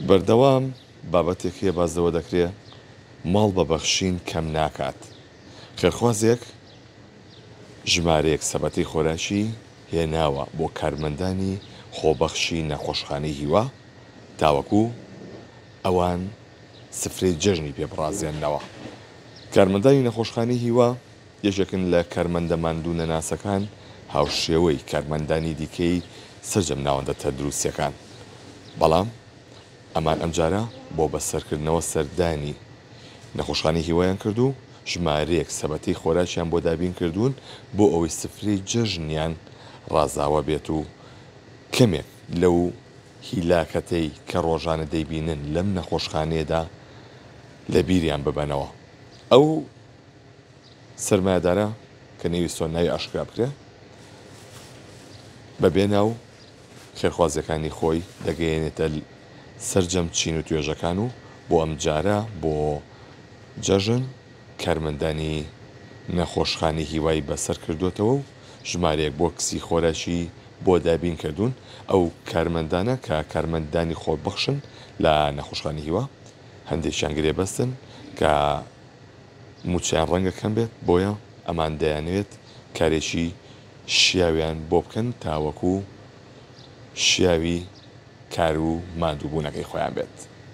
بەردەوام بابەتێک هەیە بازەوە دەکرێت ماڵ بەبەخشین کەم ناکات. خێرخوازێک ژمارەیەک سەبەتی خۆراکی هێناوە بۆ کارمەندانی خۆبەخشی نەخۆشخانەی هیوا تاوەکو ئەوان سفرەی جەژنی پێبڕازێننەوە. کارمەندانی نەخۆشخانەی هیوا یەکێکن لە کارمەندە ماندوو نەناسەکان هاوشێوەی کارمەندانی دیکەی سەرجەم ناوەندە تەندروستیەکان. بەڵام ئەمان ئەمجارە بۆ بەسەرکردنەوە سەردانی نەخۆشخانەی هیوایان کردو ژمارەیەک سەبەتی خۆراکیان بۆ دابین کردوون بۆ ئەوەی سفرەی جەژنیان ڕازاوە بێت و کەمێک لەو هیلاکەتەی کە ڕۆژانە دەیبینن لەم نەخۆشخانەیەدا لە بیریان ببەنەوە. ئەو سەرمایەدارە کە نەویستۆ ناوی ئاشکرا بکرێ بەبێ ناو خێرخوازیەکانی خۆی دەگەیەنێتە سەرجەم چین و توێژەکان و بۆ ئەم جارە بۆ جەژن کارمەندانی نەخۆشخانەی هیوای بەسەر کردوێتەوە و ژمارەیەک بۆ کسی خۆراکی بۆ دابین کردوون. ئەو کارمەندانە کە کارمەندانی خۆبەخشن لە نەخۆشخانەی هیوا هەندێکیان گرێ بەستن کە موچیان ڕەنگە کەم بێت، بۆیە ئەمان دەیانوێت کارێکی شیاویان بۆ بکەن تاوەکو شیاوی کار و ماندووبوونەکەی خۆیان بێت.